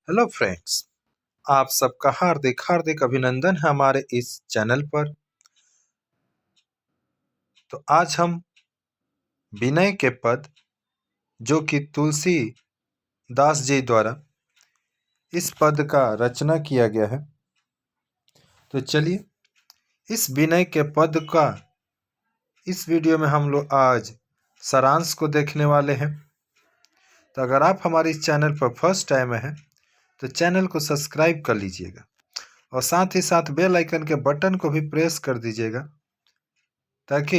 Hello friends. आप सबका हार्दिक हार्दिक अभिनंदन है हमारे इस चैनल पर। तो आज हम विनय के पद जो कि तुलसी दास जी द्वारा इस पद का रचना किया गया है, तो चलिए इस विनय के पद का इस वीडियो में हम लोग आज सारांश को देखने वाले हैं। तो अगर आप हमारे इस चैनल पर फर्स्ट टाइम हैं तो चैनल को सब्सक्राइब कर लीजिएगा और साथ ही साथ बेल आइकन के बटन को भी प्रेस कर दीजिएगा ताकि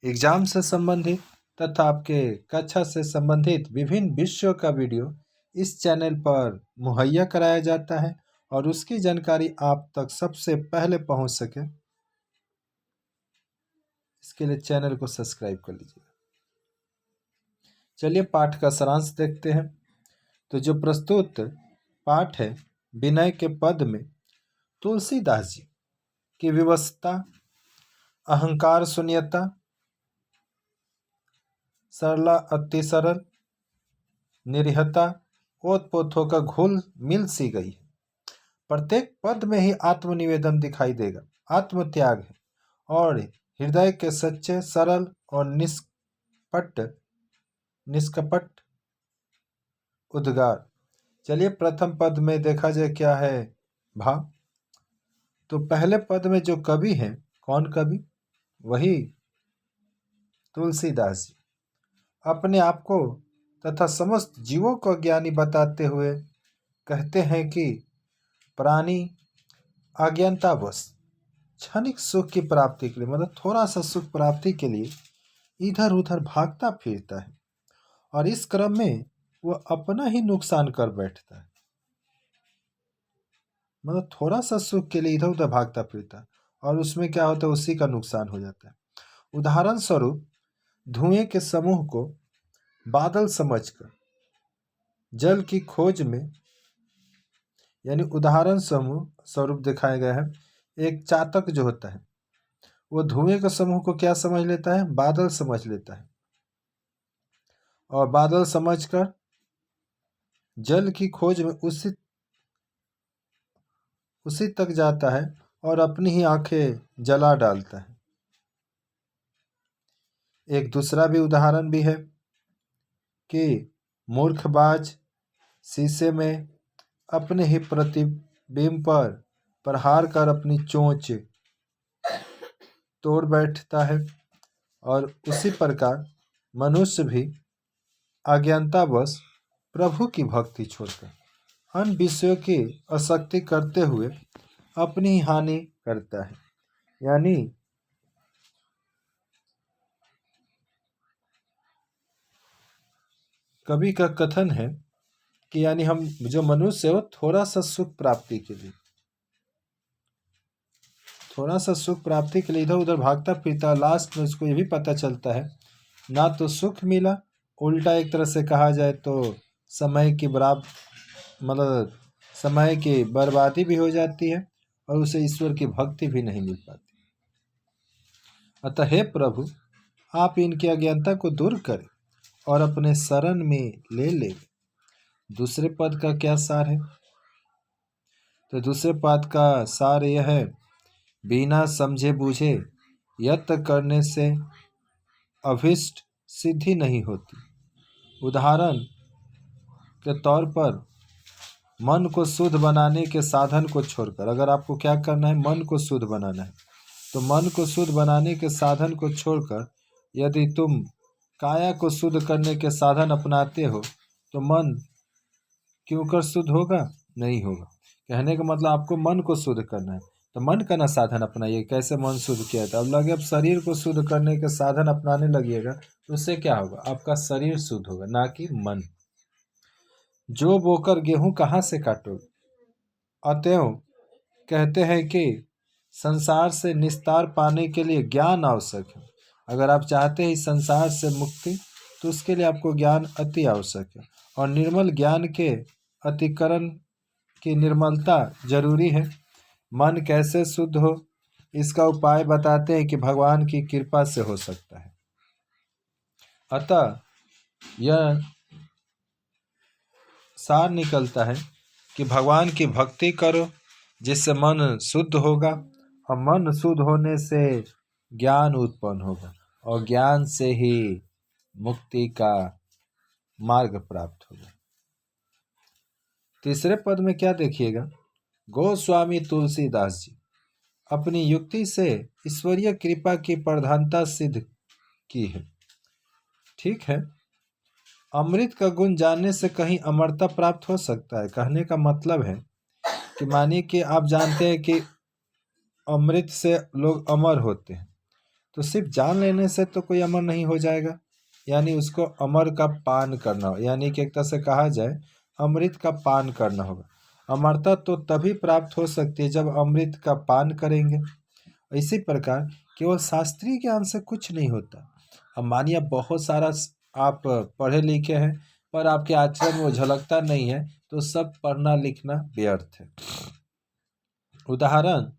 एग्जाम से संबंधित तथा आपके कक्षा से संबंधित विभिन्न विषयों का वीडियो इस चैनल पर मुहैया कराया जाता है और उसकी जानकारी आप तक सबसे पहले पहुंच सके। इसके लिए चैनल को सब्सक्राइब कर लीजिए। चलिए पाठ का सारांश देखते हैं। तो जो प्रस्तुत पाठ है विनय के पद में तुलसीदास जी की विवशता, अहंकार शून्यता, सरला अति सरल, निरीहता ओतप्रोत होकर घुल मिल सी गई है। प्रत्येक पद में ही आत्मनिवेदन दिखाई देगा, आत्मत्याग है और हृदय के सच्चे, सरल और निष्कपट उद्गार। चलिए प्रथम पद में देखा जाए क्या है भाव। तो पहले पद में जो कवि हैं, कौन कवि? वही तुलसीदास जी अपने आप को तथा समस्त जीवों को ज्ञानी बताते हुए कहते हैं कि प्राणी अज्ञानतावश क्षणिक सुख की प्राप्ति के लिए, मतलब थोड़ा सा सुख प्राप्ति के लिए इधर उधर भागता फिरता है और इस क्रम में वह अपना ही नुकसान कर बैठता है। मतलब थोड़ा सा सुख के लिए इधर उधर भागता फिरता है और उसमें क्या होता है, उसी का नुकसान हो जाता है। उदाहरण स्वरूप धुएं के समूह को बादल समझकर जल की खोज में, यानी उदाहरण स्वरूप दिखाया गया है। एक चातक जो होता है वो धुएं के समूह को क्या समझ लेता है? बादल समझ लेता है और बादल समझकर जल की खोज में उसी तक जाता है और अपनी ही आंखें जला डालता है। एक दूसरा भी उदाहरण भी है कि मूर्खबाज शीशे में अपने ही प्रतिबिंब पर प्रहार कर अपनी चोंच तोड़ बैठता है और उसी प्रकार मनुष्य भी अज्ञानतावश प्रभु की भक्ति छोड़कर अन्य विषयों की आसक्ति करते हुए अपनी हानि करता है। यानी कवि का कथन है कि यानी हम जो मनुष्य है वो थोड़ा सा सुख प्राप्ति के लिए इधर उधर भागता फिरता, लास्ट में उसको ये भी पता चलता है ना तो सुख मिला, उल्टा एक तरह से कहा जाए तो समय की बर्बादी भी हो जाती है और उसे ईश्वर की भक्ति भी नहीं मिल पाती। अतः हे प्रभु, आप इनकी अज्ञानता को दूर करें और अपने शरण में ले। दूसरे पद का क्या सार है? तो दूसरे पद का सार यह है, बिना समझे बूझे यत्न करने से अभिष्ट सिद्धि नहीं होती। उदाहरण के तौर पर मन को शुद्ध बनाने के साधन को छोड़कर, अगर आपको क्या करना है, मन को शुद्ध बनाना है, तो मन को शुद्ध बनाने के साधन को छोड़कर यदि तुम काया को शुद्ध करने के साधन अपनाते हो तो मन क्यों कर शुद्ध होगा? नहीं होगा। कहने का मतलब आपको मन को शुद्ध करना है तो मन का ना साधन अपनाइए। कैसे मन शुद्ध किया था? अब लगे अब शरीर को शुद्ध करने के साधन अपनाने लगिएगा तो उससे क्या होगा? आपका शरीर शुद्ध होगा, ना कि मन। जो बोकर गेहूं कहाँ से काटोगे? अतएव कहते हैं कि संसार से निस्तार पाने के लिए ज्ञान आवश्यक है। अगर आप चाहते हैं इस संसार से मुक्ति तो उसके लिए आपको ज्ञान अति आवश्यक है और निर्मल ज्ञान के अतिकरण की निर्मलता जरूरी है। मन कैसे शुद्ध हो, इसका उपाय बताते हैं कि भगवान की कृपा से हो सकता है। अतः यह सार निकलता है कि भगवान की भक्ति करो, जिससे मन शुद्ध होगा, और मन शुद्ध होने से ज्ञान उत्पन्न होगा, और ज्ञान से ही मुक्ति का मार्ग प्राप्त होगा। तीसरे पद में क्या देखिएगा, गोस्वामी तुलसीदास जी अपनी युक्ति से ईश्वरीय कृपा की प्रधानता सिद्ध की है। ठीक है, अमृत का गुण जानने से कहीं अमरता प्राप्त हो सकता है। कहने का मतलब है कि मानिए कि आप जानते हैं कि अमृत से लोग अमर होते हैं, तो सिर्फ जान लेने से तो कोई अमर नहीं हो जाएगा, यानी उसको अमर का पान करना हो, यानी कि एक तरह से कहा जाए अमृत का पान करना होगा। अमरता तो तभी प्राप्त हो सकती है जब अमृत का पान करेंगे। इसी प्रकार केवल शास्त्रीय ज्ञान से कुछ नहीं होता। अब मानिए बहुत सारा आप पढ़े लिखे हैं पर आपके आचरण में वो झलकता नहीं है, तो सब पढ़ना लिखना व्यर्थ है। उदाहरण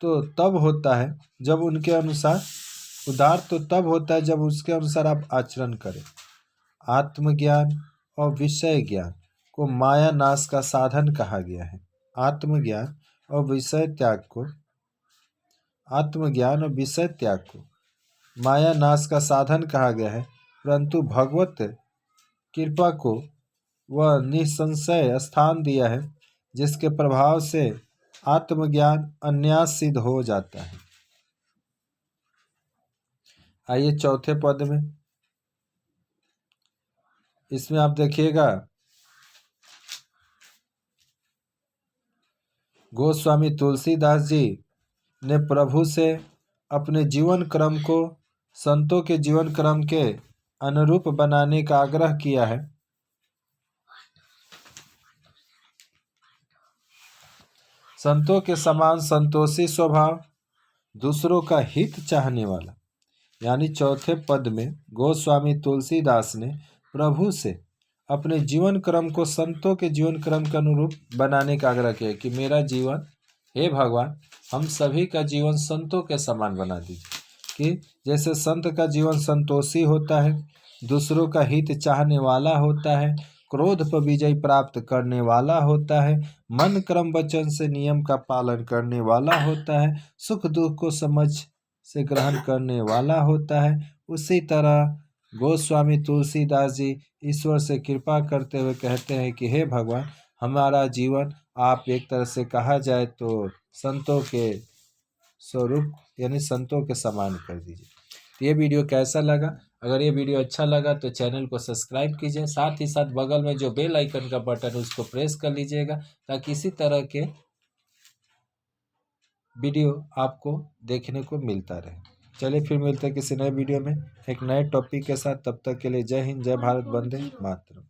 तो तब होता है जब उनके अनुसार उदार तो तब होता है जब उसके अनुसार आप आचरण करें। आत्मज्ञान और विषय ज्ञान को माया नाश का साधन कहा गया है। आत्मज्ञान और विषय त्याग को माया नाश का साधन कहा गया है, परंतु भगवत कृपा को वह निसंशय स्थान दिया है जिसके प्रभाव से आत्मज्ञान अन्यास सिद्ध हो जाता है। आइए चौथे पद में, इसमें आप देखिएगा गोस्वामी तुलसीदास जी ने प्रभु से अपने जीवन क्रम को संतों के जीवन क्रम के अनुरूप बनाने का आग्रह किया है। संतों के समान संतोषी स्वभाव, दूसरों का हित चाहने वाला, यानी चौथे पद में गोस्वामी तुलसीदास ने प्रभु से अपने जीवन क्रम को संतों के जीवन क्रम के अनुरूप बनाने का आग्रह किया कि मेरा जीवन, हे भगवान, हम सभी का जीवन संतों के समान बना दीजिए, कि जैसे संत का जीवन संतोषी होता है, दूसरों का हित चाहने वाला होता है, क्रोध पर विजय प्राप्त करने वाला होता है, मन क्रम वचन से नियम का पालन करने वाला होता है, सुख दुख को समझ से ग्रहण करने वाला होता है, उसी तरह गोस्वामी तुलसीदास जी ईश्वर से कृपा करते हुए कहते हैं कि हे भगवान, हमारा जीवन आप एक तरह से कहा जाए तो संतों के स्वरूप यानी संतों के समान कर दीजिए। तो ये वीडियो कैसा लगा? अगर ये वीडियो अच्छा लगा तो चैनल को सब्सक्राइब कीजिए, साथ ही साथ बगल में जो बेल आइकन का बटन है उसको प्रेस कर लीजिएगा, ताकि इसी तरह के वीडियो आपको देखने को मिलता रहे। चलिए फिर मिलते हैं किसी नए वीडियो में एक नए टॉपिक के साथ। तब तक के लिए जय हिंद, जय भारत, वंदे मातरम।